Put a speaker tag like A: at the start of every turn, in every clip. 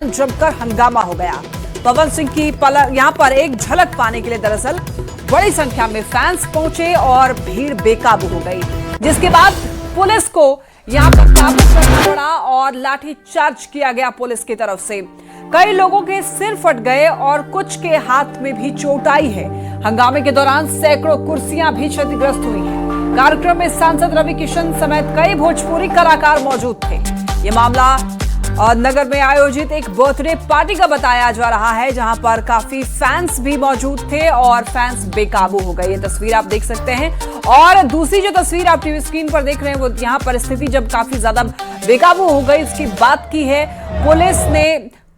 A: जमकर हंगामा हो गया। पवन सिंह की यहां पर एक झलक पाने के लिए दरअसल बड़ी संख्या में फैंस पहुंचे और भीड़ बेकाबू हो गई, जिसके बाद पुलिस को यहां पर काबू करना पड़ा और लाठीचार्ज किया गया पुलिस की तरफ से। कई लोगों के सिर फट गए और कुछ के हाथ में भी चोट आई है। हंगामे के दौरान सैकड़ों कुर्सियां भी क्षतिग्रस्त हुई हैं। कार्यक्रम में सांसद रवि किशन समेत कई भोजपुरी कलाकार मौजूद थे। ये मामला नगर में आयोजित एक बर्थडे पार्टी का बताया जा रहा है, जहां पर काफी फैंस भी मौजूद थे और फैंस बेकाबू हो गए। ये तस्वीर आप देख सकते हैं। और दूसरी जो तस्वीर आप टीवी स्क्रीन पर देख रहे हैं, वो यहां पर स्थिति जब काफी ज्यादा बेकाबू हो गई उसकी बात की है। पुलिस ने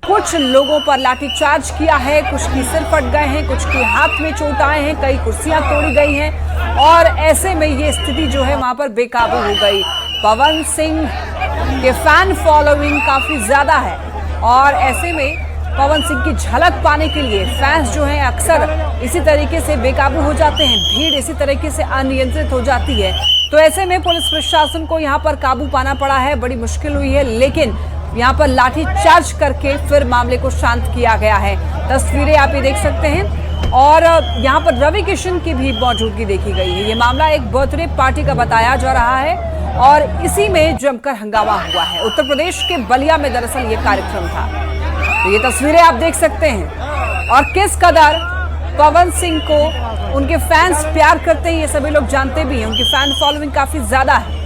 A: कुछ लोगों पर लाठीचार्ज किया है, कुछ की सिर फट गए हैं, कुछ के हाथ में चोट आए हैं, कई कुर्सियां तोड़ी गई हैं और ऐसे में ये स्थिति जो है वहां पर बेकाबू हो गई। पवन सिंह के फैन फॉलोइंग काफी ज्यादा है और ऐसे में पवन सिंह की झलक पाने के लिए फैंस जो हैं अक्सर इसी तरीके से बेकाबू हो जाते हैं, भीड़ इसी तरीके से अनियंत्रित हो जाती है। तो ऐसे में पुलिस प्रशासन को यहाँ पर काबू पाना पड़ा है, बड़ी मुश्किल हुई है, लेकिन यहाँ पर लाठी चार्ज करके फिर मामले को शांत किया गया है। तस्वीरें आप ये देख सकते हैं और यहाँ पर रवि किशन की भी मौजूदगी देखी गई है। ये मामला एक बर्थडे पार्टी का बताया जा रहा है और इसी में जमकर हंगामा हुआ है। उत्तर प्रदेश के बलिया में दरअसल ये कार्यक्रम था। तो ये तस्वीरें आप देख सकते हैं और किस कदर पवन सिंह को उनके फैंस प्यार करते हैं ये सभी लोग जानते भी हैं। उनकी फैन फॉलोइंग काफी ज्यादा है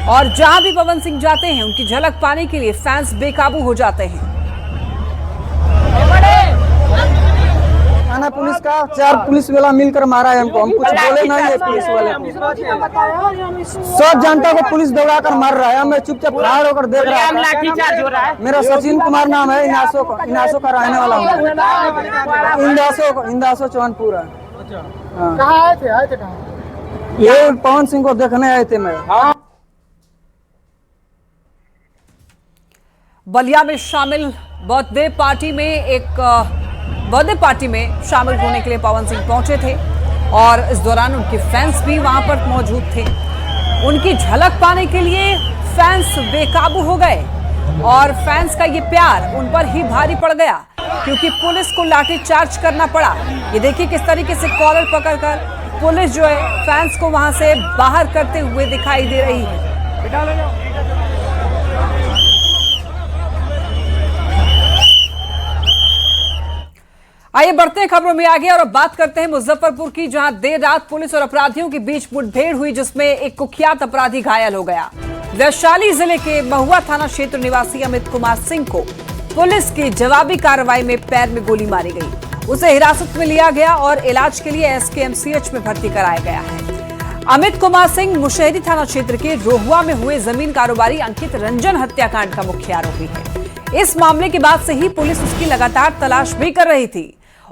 A: और जहां भी पवन सिंह जाते हैं उनकी झलक पाने के लिए फैंस बेकाबू हो जाते हैं।
B: थाना पुलिस का 4 पुलिस वाला मिलकर मारा है हमको, हम कुछ बोले नहीं है। पुलिस वाले सब जनता को पुलिस दौड़ा कर मार रहा है, हमें चुपचाप खड़ा होकर देख रहा है। मेरा सचिन कुमार नाम है, इनासो का रहने वाला हूँ। इंदासो चौहानपुर है।
C: कहाँ आए थे कहाँ?
B: ये पवन सिंह को देखने आए थे। मैं
A: बलिया में शामिल बर्थडे पार्टी में शामिल होने के लिए पवन सिंह पहुंचे थे और इस दौरान उनके फैंस भी वहां पर मौजूद थे। उनकी झलक पाने के लिए फैंस बेकाबू हो गए और फैंस का ये प्यार उन पर ही भारी पड़ गया क्योंकि पुलिस को लाठीचार्ज करना पड़ा। ये देखिए किस तरीके से कॉलर पकड़कर पुलिस जो है फैंस को वहां से बाहर करते हुए दिखाई दे रही है। आइए बढ़ते हैं खबरों में आगे और अब बात करते हैं मुजफ्फरपुर की, जहां देर रात पुलिस और अपराधियों के बीच मुठभेड़ हुई, जिसमें एक कुख्यात अपराधी घायल हो गया। वैशाली जिले के महुआ थाना क्षेत्र निवासी अमित कुमार सिंह को पुलिस की जवाबी कार्रवाई में पैर में गोली मारी गई। उसे हिरासत में लिया गया और इलाज के लिए एसकेएमसीएच में भर्ती कराया गया है। अमित कुमार सिंह मुशहरी थाना क्षेत्र के रोहुआ में हुए जमीन कारोबारी अंकित रंजन हत्याकांड का मुख्य आरोपी है। इस मामले के बाद से ही पुलिस उसकी लगातार तलाश भी कर रही थी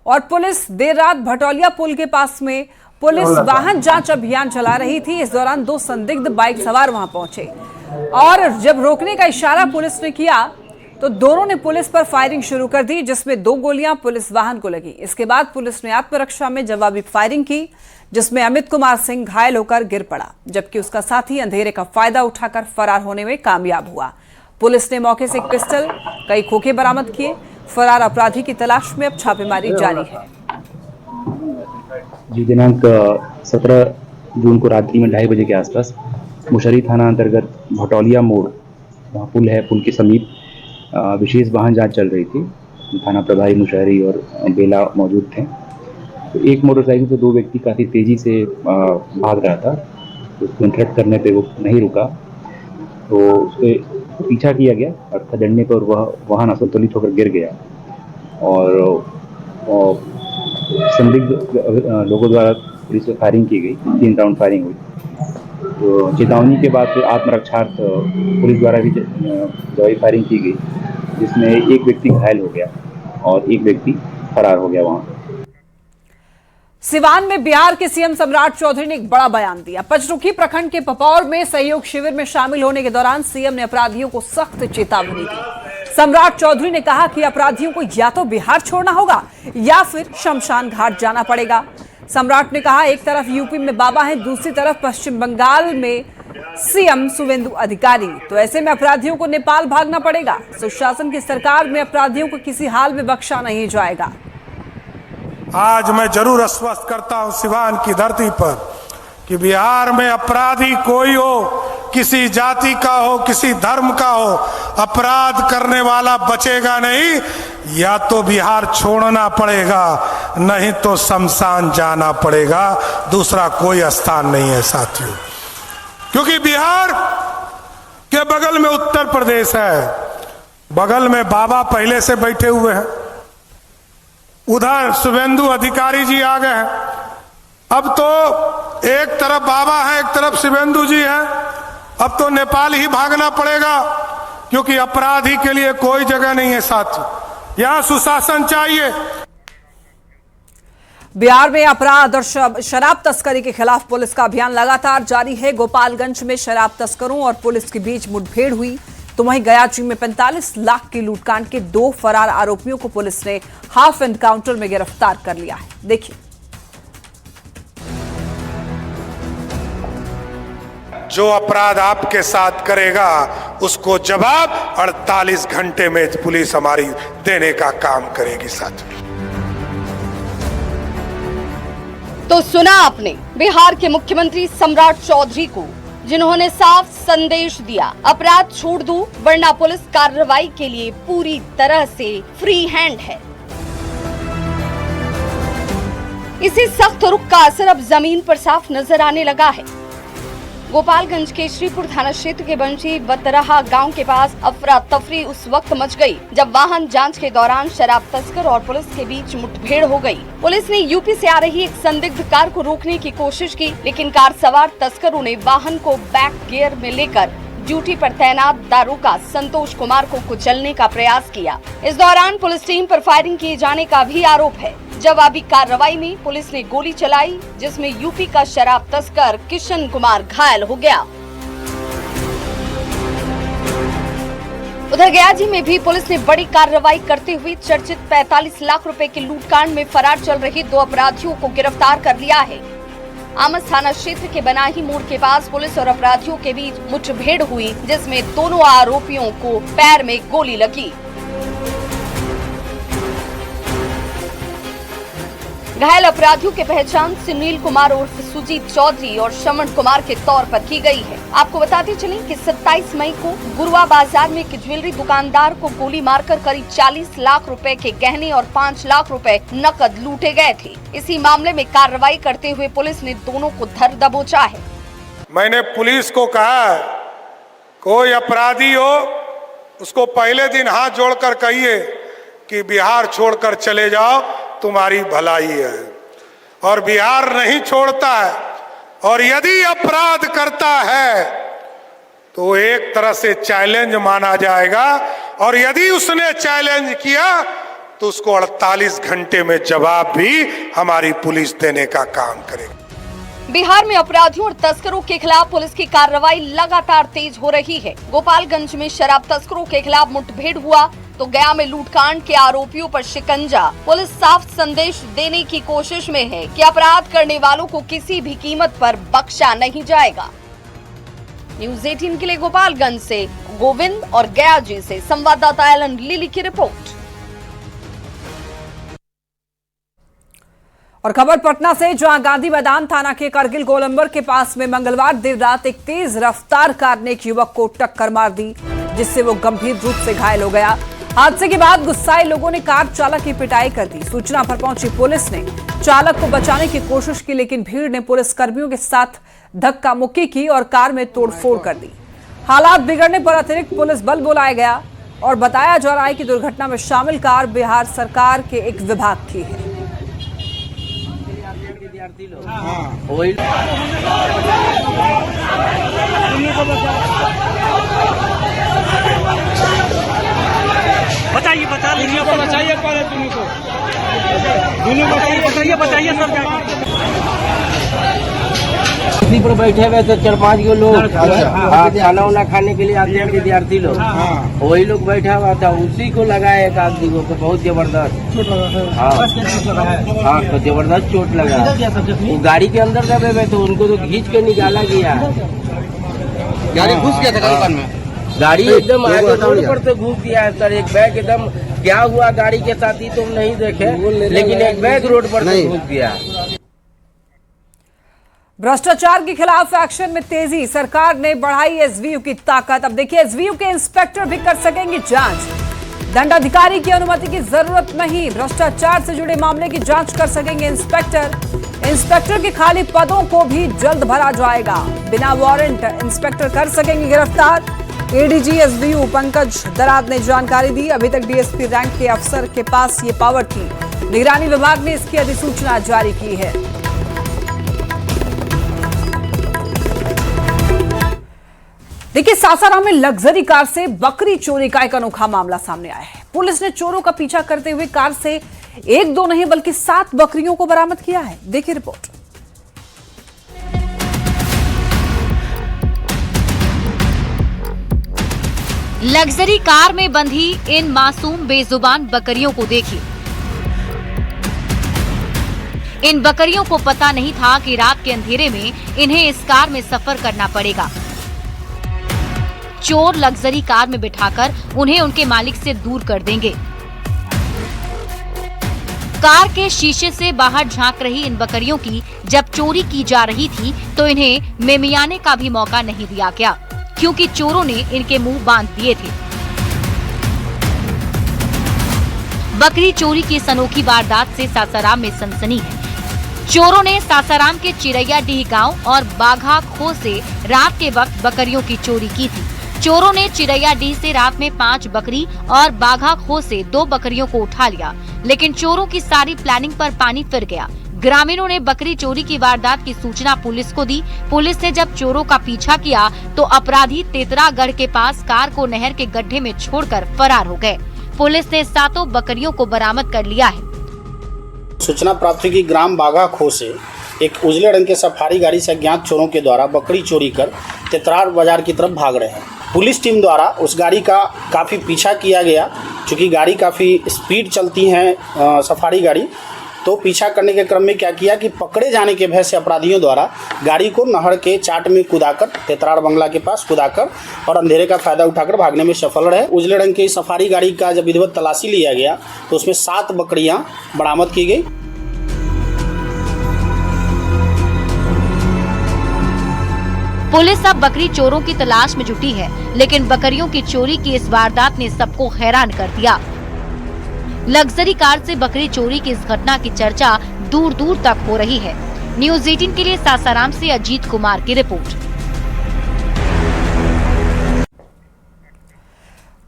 A: और पुलिस देर रात भटौलिया पुल के पास में पुलिस वाहन जांच अभियान चला रही थी। इस दौरान 2 संदिग्ध बाइक सवार वहां पहुंचे और जब रोकने का इशारा पुलिस ने किया तो दोनों ने पुलिस पर फायरिंग शुरू कर दी, जिसमें 2 गोलियां पुलिस वाहन को लगी। इसके बाद पुलिस ने आत्मरक्षा में जवाबी फायरिंग की, जिसमें अमित कुमार सिंह घायल होकर गिर पड़ा, जबकि उसका साथी अंधेरे का फायदा उठाकर फरार होने में कामयाब हुआ। पुलिस ने मौके से एक पिस्टल, कई खोखे बरामद किए। फरार अपराधी की तलाश में अब छापेमारी जारी है।
D: जी दिनांक 17 जून को रात्रि में 2:30 बजे के आसपास मुशहरी थाना अंतर्गत भटौलिया मोड़, वहाँ पुल है, पुल के समीप विशेष वाहन जांच चल रही थी। थाना प्रभारी मुशहरी और बेला मौजूद थे। तो एक मोटरसाइकिल से 2 व्यक्ति काफ़ी तेज़ी से भाग रहा था, तो उसको इंटरप्ट करने पे वो नहीं रुका, तो उसके पीछा किया गया और खदेड़ने पर वह वाहन असंतुलित होकर गिर गया और संदिग्ध लोगों द्वारा पुलिस से फायरिंग की गई। 3 राउंड फायरिंग हुई। तो चेतावनी के बाद फिर आत्मरक्षार्थ पुलिस द्वारा भी दवाई फायरिंग की गई, जिसमें एक व्यक्ति घायल हो गया और एक व्यक्ति फरार हो गया। वहाँ
A: सिवान में बिहार के सीएम सम्राट चौधरी ने एक बड़ा बयान दिया। पचरुखी प्रखंड के पपौर में सहयोग शिविर में शामिल होने के दौरान सीएम ने अपराधियों को सख्त चेतावनी दी। सम्राट चौधरी ने कहा कि अपराधियों को या तो बिहार छोड़ना होगा या फिर शमशान घाट जाना पड़ेगा। सम्राट ने कहा, एक तरफ यूपी में बाबा है, दूसरी तरफ पश्चिम बंगाल में सीएम शुवेंदु अधिकारी। तो ऐसे में अपराधियों को नेपाल भागना पड़ेगा। सुशासन की सरकार में अपराधियों को किसी हाल में बख्शा नहीं जाएगा।
E: आज मैं जरूर आश्वस्त करता हूं सिवान की धरती पर कि बिहार में अपराधी कोई हो, किसी जाति का हो, किसी धर्म का हो, अपराध करने वाला बचेगा नहीं। या तो बिहार छोड़ना पड़ेगा, नहीं तो शमशान जाना पड़ेगा। दूसरा कोई स्थान नहीं है साथियों, क्योंकि बिहार के बगल में उत्तर प्रदेश है, बगल में बाबा पहले से बैठे हुए हैं, उधर शुवेंदु अधिकारी जी आ गए हैं। अब तो एक तरफ बाबा है, एक तरफ शुवेंदु जी हैं। अब तो नेपाल ही भागना पड़ेगा, क्योंकि अपराधी के लिए कोई जगह नहीं है साथी। यहां सुशासन चाहिए।
A: बिहार में अपराध और शराब तस्करी के खिलाफ पुलिस का अभियान लगातार जारी है। गोपालगंज में शराब तस्करों और पुलिस के बीच मुठभेड़ हुई, तो वहीं गयाची में 45 लाख की लूटकांड के 2 फरार आरोपियों को पुलिस ने हाफ एनकाउंटर में गिरफ्तार कर लिया है। देखिए,
E: जो अपराध आपके साथ करेगा उसको जवाब 48 घंटे में पुलिस हमारी देने का काम करेगी साथियों।
F: तो सुना आपने बिहार के मुख्यमंत्री सम्राट चौधरी को, जिन्होंने साफ संदेश दिया, अपराध छोड़ दो वरना पुलिस कार्रवाई के लिए पूरी तरह से फ्री हैंड है। इसी सख्त रुख का असर अब जमीन पर साफ नजर आने लगा है। गोपालगंज के श्रीपुर थाना क्षेत्र के बंशी बतरहा गांव के पास अफरा तफरी उस वक्त मच गई जब वाहन जांच के दौरान शराब तस्कर और पुलिस के बीच मुठभेड़ हो गई। पुलिस ने यूपी से आ रही एक संदिग्ध कार को रोकने की कोशिश की, लेकिन कार सवार तस्करों ने वाहन को बैक गियर में लेकर ड्यूटी पर तैनात दारोगा संतोष कुमार को कुचलने का प्रयास किया। इस दौरान पुलिस टीम पर फायरिंग किए जाने का भी आरोप है। जवाबी कार्रवाई में पुलिस ने गोली चलाई, जिसमें यूपी का शराब तस्कर किशन कुमार घायल हो गया। उधर गयाजी में भी पुलिस ने बड़ी कार्रवाई करते हुए चर्चित 45 लाख रुपए के लूटकांड में फरार चल रहे 2 अपराधियों को गिरफ्तार कर लिया है। आमस थाना क्षेत्र के बनाही मोड़ के पास पुलिस और अपराधियों के बीच मुठभेड़ हुई, जिसमें दोनों आरोपियों को पैर में गोली लगी। घायल अपराधियों की पहचान सुनील कुमार उर्फ सुजीत चौधरी और श्रवण कुमार के तौर पर की गई है। आपको बताते चलें कि 27 मई को गुरुआ बाजार में एक ज्वेलरी दुकानदार को गोली मारकर करीब 40 लाख रुपए के गहने और 5 लाख रुपए नकद लूटे गए थे। इसी मामले में कार्रवाई करते हुए पुलिस ने दोनों को धर दबोचा है।
E: मैंने पुलिस को कहा, कोई अपराधी हो उसको पहले दिन हाथ जोड़कर कहिए कि बिहार छोड़कर चले जाओ, तुम्हारी भलाई है। और बिहार नहीं छोड़ता है, और यदि अपराध करता है तो एक तरह से चैलेंज माना जाएगा, और यदि उसने चैलेंज किया तो उसको 48 घंटे में जवाब भी हमारी पुलिस देने का काम करेगी।
F: बिहार में अपराधियों और तस्करों के खिलाफ पुलिस की कार्रवाई लगातार तेज हो रही है। गोपालगंज में शराब तस्करों के खिलाफ मुठभेड़ हुआ, तो गया में लूटकांड के आरोपियों पर शिकंजा। पुलिस साफ संदेश देने की कोशिश में है कि अपराध करने वालों को किसी भी कीमत पर बख्शा नहीं जाएगा। न्यूज़ 18 के लिए गोपालगंज से गोविंद और गयाजी से संवाददाता एलन लिली की रिपोर्ट।
A: और खबर पटना से, जहां गांधी मैदान थाना के करगिल गोलंबर के पास में मंगलवार देर रात एक तेज रफ्तार कार ने एक युवक को टक्कर मार दी, जिससे वो गंभीर रूप से घायल हो गया। हादसे के बाद गुस्साए लोगों ने कार चालक की पिटाई कर दी। सूचना पर पहुंची पुलिस ने चालक को बचाने की कोशिश की, लेकिन भीड़ ने पुलिस कर्मियों के साथ धक्का मुक्की की और कार में तोड़फोड़ कर दी। हालात बिगड़ने पर अतिरिक्त पुलिस बल बुलाया गया और बताया जा रहा है कि दुर्घटना में शामिल कार बिहार सरकार के एक विभाग की है।
G: बताइए, बता लीजिए, बताइए पहले तुम्हें को बताइए सब
H: पर बैठे हुए थे 4-5 लोग। खाना वाना खाने के लिए आते हैं विद्यार्थी लोग, वही लोग बैठा हुआ था, उसी को लगाया एक आदमी को, तो बहुत जबरदस्त हाँ तो जबरदस्त चोट लगा। वो गाड़ी के अंदर दबे हुए थे, उनको तो खींच के निकाला गया। गाड़ी घुस गया था दुकान में, गाड़ी एकदम आगे रोड पर तो घुस गया है सर। एक बैग एकदम क्या हुआ गाड़ी के साथ ही तुम नहीं देखे, लेकिन एक बैग रोड पर तो घुस गया।
A: भ्रष्टाचार के खिलाफ एक्शन में तेजी, सरकार ने बढ़ाई एसवीयू की ताकत। अब देखिए एसवीयू के इंस्पेक्टर भी कर सकेंगे जांच, दंडाधिकारी की अनुमति की जरूरत नहीं। भ्रष्टाचार से जुड़े मामले की जांच कर सकेंगे इंस्पेक्टर के खाली पदों को भी जल्द भरा जाएगा। बिना वारंट इंस्पेक्टर कर सकेंगे गिरफ्तार। एडीजी एसवीयू पंकज दराद ने जानकारी दी। अभी तक डीएसपी रैंक के अफसर के पास ये पावर थी, निगरानी विभाग ने इसकी अधिसूचना जारी की है। देखिए सासाराम में लग्जरी कार से बकरी चोरी का एक अनोखा मामला सामने आया है। पुलिस ने चोरों का पीछा करते हुए कार से एक दो नहीं बल्कि 7 बकरियों को बरामद किया है। देखिए रिपोर्ट।
I: लग्जरी कार में बंधी इन मासूम बेजुबान बकरियों को देखिए। इन बकरियों को पता नहीं था कि रात के अंधेरे में इन्हें इस कार में सफर करना पड़ेगा। चोर लग्जरी कार में बिठाकर उन्हें उनके मालिक से दूर कर देंगे। कार के शीशे से बाहर झांक रही इन बकरियों की जब चोरी की जा रही थी तो इन्हें मेमियाने का भी मौका नहीं दिया गया, क्योंकि चोरों ने इनके मुंह बांध दिए थे। बकरी चोरी की इस अनोखी वारदात से सासाराम में सनसनी है। चोरों ने सासाराम के चिरैयाडीह गांव और बाघा खो से रात के वक्त बकरियों की चोरी की थी। चोरों ने चिरैयाडीह से रात में 5 बकरी और बाघा खो से 2 बकरियों को उठा लिया, लेकिन चोरों की सारी प्लानिंग पर पानी फिर गया। ग्रामीणों ने बकरी चोरी की वारदात की सूचना पुलिस को दी। पुलिस ने जब चोरों का पीछा किया तो अपराधी तेतरागढ़ के पास कार को नहर के गड्ढे में छोड़कर फरार हो गए। पुलिस ने 7 बकरियों को बरामद कर लिया है।
J: सूचना प्राप्त हुई कि ग्राम बाघा खो से एक उजले रंग के सफारी गाड़ी से अज्ञात चोरों के द्वारा बकरी चोरी कर तेतरार बाजार की तरफ भाग रहे हैं। पुलिस टीम द्वारा उस गाड़ी का काफ़ी पीछा किया गया, चूँकि गाड़ी काफ़ी स्पीड चलती है सफारी गाड़ी, तो पीछा करने के क्रम में क्या किया कि पकड़े जाने के भय से अपराधियों द्वारा गाड़ी को नहर के चाट में कुदाकर, तेतरार बंगला के पास कुदाकर और अंधेरे का फायदा उठाकर भागने में सफल रहे। उजले रंग की सफारी गाड़ी का जब विधिवत तलाशी लिया गया तो उसमें 7 बकरियां बरामद की गई।
I: पुलिस अब बकरी चोरों की तलाश में जुटी है, लेकिन बकरियों की चोरी की इस वारदात ने सबको हैरान कर दिया। लग्जरी कार से बकरी चोरी की इस घटना की चर्चा दूर दूर तक हो रही है। न्यूज़ 18 के लिए सासाराम से अजीत कुमार की रिपोर्ट।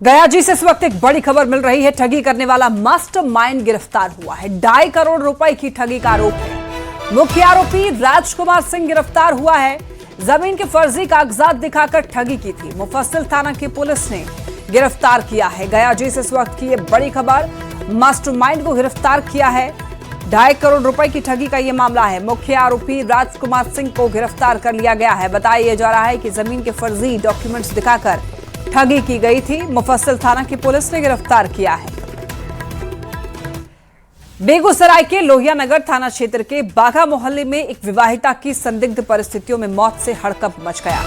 A: गयाजी से इस वक्त एक बड़ी खबर मिल रही है। ठगी करने वाला मास्टरमाइंड गिरफ्तार हुआ है। 2.5 करोड़ रुपए की ठगी का आरोप है। मुख्य आरोपी राजकुमार सिंह गिरफ्तार हुआ है। जमीन के फर्जी कागजात दिखाकर ठगी की थी। मुफस्सिल थाना की पुलिस ने गिरफ्तार किया है। गयाजी से इस वक्त की ये बड़ी खबर, मास्टरमाइंड को गिरफ्तार किया है। 2.5 करोड़ रुपए की ठगी का ये मामला है। मुख्य आरोपी राजकुमार सिंह को गिरफ्तार कर लिया गया है। बताया जा रहा है कि जमीन के फर्जी डॉक्यूमेंट्स दिखाकर ठगी की गई थी। मुफस्सिल थाना की पुलिस ने गिरफ्तार किया है। बेगूसराय के लोहिया नगर थाना क्षेत्र के बाघा मोहल्ले में एक विवाहिता की संदिग्ध परिस्थितियों में मौत से हड़कंप मच गया।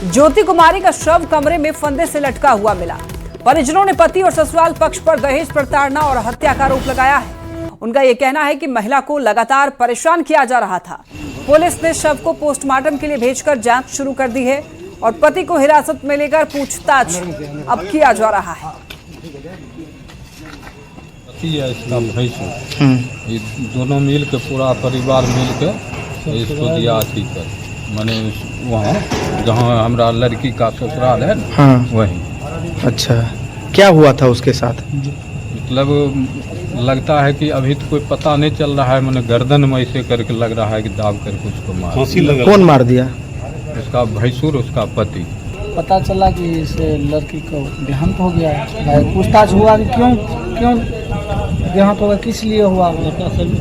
A: ज्योति कुमारी का शव कमरे में फंदे से लटका हुआ मिला। परिजनों ने पति और ससुराल पक्ष पर दहेज प्रताड़ना और हत्या का आरोप लगाया है। उनका यह कहना है कि महिला को लगातार परेशान किया जा रहा था। पुलिस ने शव को पोस्टमार्टम के लिए भेजकर जांच शुरू कर दी है और पति को हिरासत में लेकर पूछताछ अब किया जा रहा है।
K: इसका भैंस ये दोनों मिल के पूरा परिवार मिल के इसको दिया अथी कर, माने वहाँ जहाँ हमारा लड़की का ससुराल है ना,
L: हाँ
K: वहीं।
L: अच्छा, क्या हुआ था उसके साथ?
K: मतलब लगता है कि अभी तो कोई पता नहीं चल रहा है, मैंने गर्दन में ऐसे करके लग रहा है कि दाब करके उसको मार।
L: कौन मार दिया?
K: उसका भैंसुर, उसका पति।
C: पता चला कि इस लड़की को देहांत हो गया है। पूछताछ हुआ कि क्यों देहांत होगा, किस लिए हुआ।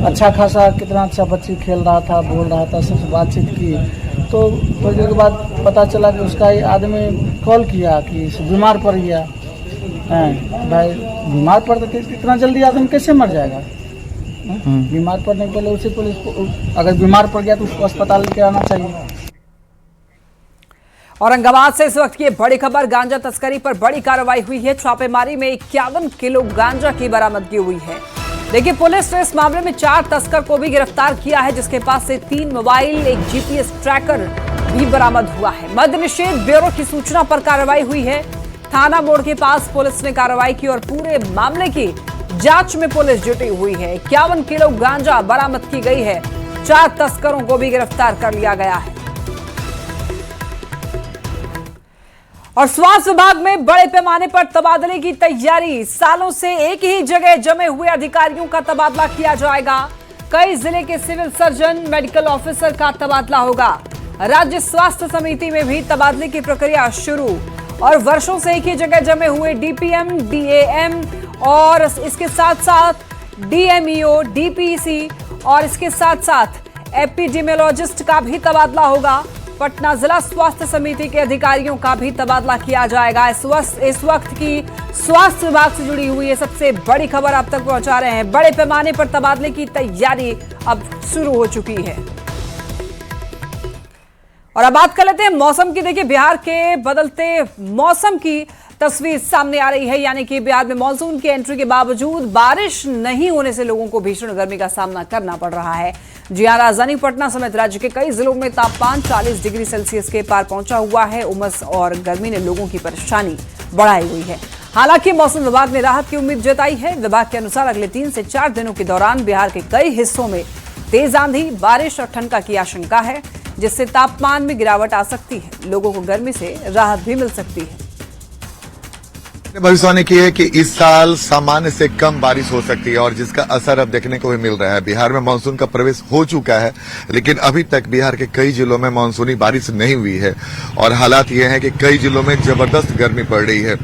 C: अच्छा खासा कितना अच्छा बच्ची खेल रहा था, बोल रहा था, सबसे बातचीत की, तो थोड़ी देर के बाद पता चला कि उसका आदमी कॉल किया कि बीमार पड़ गया है। भाई बीमार पड़ता तो इतना जल्दी आदमी कैसे मर जाएगा? बीमार पड़ने के पहले उसे पुलिस को, अगर बीमार पड़ गया तो उसको अस्पताल लेके आना चाहिए।
A: औरंगाबाद से इस वक्त की बड़ी खबर, गांजा तस्करी पर बड़ी कार्रवाई हुई है। छापेमारी में 51 किलो गांजा की बरामदगी हुई है। देखिए, पुलिस ने इस मामले में 4 तस्कर को भी गिरफ्तार किया है, जिसके पास से 3 मोबाइल, एक जीपीएस ट्रैकर भी बरामद हुआ है। मद्य निषेध ब्यूरो की सूचना पर कार्रवाई हुई है। थाना मोड़ के पास पुलिस ने कार्रवाई की और पूरे मामले की जांच में पुलिस जुटी हुई है। 51 किलो गांजा बरामद की गई है। 4 तस्करों को भी गिरफ्तार कर लिया गया है। और स्वास्थ्य विभाग में बड़े पैमाने पर तबादले की तैयारी। सालों से एक ही जगह जमे हुए अधिकारियों का तबादला किया जाएगा। कई जिले के सिविल सर्जन, मेडिकल ऑफिसर का तबादला होगा। राज्य स्वास्थ्य समिति में भी तबादले की प्रक्रिया शुरू। और वर्षों से एक ही जगह जमे हुए डीपीएम, डीएएम और इसके साथ साथ डीएमईओ, डीपीसी और इसके साथ साथ एपिडेमियोलॉजिस्ट का भी तबादला होगा। पटना जिला स्वास्थ्य समिति के अधिकारियों का भी तबादला किया जाएगा। इस वक्त की स्वास्थ्य विभाग से जुड़ी हुई है सबसे बड़ी खबर आप तक पहुंचा रहे हैं। बड़े पैमाने पर तबादले की तैयारी अब शुरू हो चुकी है। और अब बात कर लेते हैं मौसम की। देखिए, बिहार के बदलते मौसम की तस्वीर सामने आ रही है, यानी कि बिहार में मानसून की एंट्री के बावजूद बारिश नहीं होने से लोगों को भीषण गर्मी का सामना करना पड़ रहा है। जी हां, राजधानी पटना समेत राज्य के कई जिलों में तापमान 40 डिग्री सेल्सियस के पार पहुंचा हुआ है। उमस और गर्मी ने लोगों की परेशानी बढ़ाई हुई है। हालांकि मौसम विभाग ने राहत की उम्मीद जताई है। विभाग के अनुसार अगले 3 से 4 दिनों के दौरान बिहार के कई हिस्सों में तेज आंधी, बारिश और ठंडक की आशंका है, जिससे तापमान में गिरावट आ सकती है। लोगों को गर्मी से राहत भी मिल सकती है।
M: भविष्यवाणी की है कि इस साल सामान्य से कम बारिश हो सकती है और जिसका असर अब देखने को भी मिल रहा है। बिहार में मानसून का प्रवेश हो चुका है, लेकिन अभी तक बिहार के कई जिलों में मानसूनी बारिश नहीं हुई है और हालात ये हैं कि कई जिलों में जबरदस्त गर्मी पड़ रही है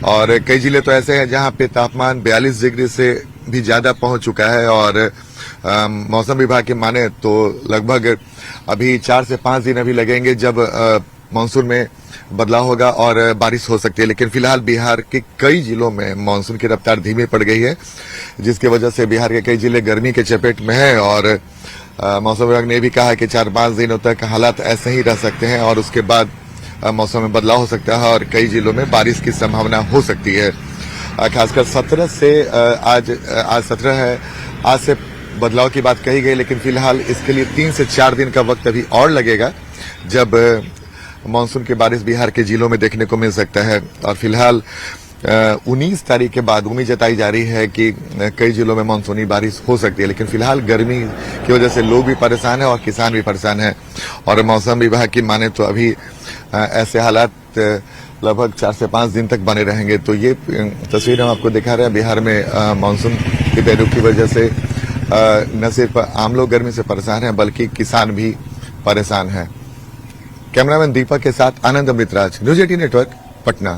M: और कई जिले तो ऐसे हैं जहां पे तापमान 42 डिग्री से भी ज्यादा पहुंच चुका है। और मौसम विभाग की माने तो लगभग अभी 4 से 5 दिन अभी लगेंगे जब मानसून में बदलाव होगा और बारिश हो सकती है। लेकिन फिलहाल बिहार के कई जिलों में मानसून की रफ्तार धीमी पड़ गई है, जिसकी वजह से बिहार के कई जिले गर्मी के चपेट में हैं और मौसम विभाग ने भी कहा कि 4-5 दिनों तक हालात ऐसे ही रह सकते हैं और उसके बाद मौसम में बदलाव हो सकता है और कई जिलों में बारिश की संभावना हो सकती है। खासकर 17 से आज 17 है, आज से बदलाव की बात कही गई, लेकिन फिलहाल इसके लिए 3 से 4 दिन का वक्त अभी और लगेगा जब मानसून की बारिश बिहार के जिलों में देखने को मिल सकता है। और फिलहाल 19 तारीख के बाद उम्मीद जताई जा रही है कि कई जिलों में मानसूनी बारिश हो सकती है। लेकिन फिलहाल गर्मी की वजह से लोग भी परेशान हैं और किसान भी परेशान हैं और मौसम विभाग की माने तो अभी ऐसे हालात लगभग 4 से 5 दिन तक बने रहेंगे। तो ये तस्वीर हम आपको दिखा रहे हैं। बिहार में मानसून की पैरुख की वजह से न सिर्फ आम लोग गर्मी से परेशान हैं बल्कि किसान भी परेशान हैं। कैमरामैन दीपक के साथ आनंद अमृतराज, न्यूज़ 18 नेटवर्क, पटना।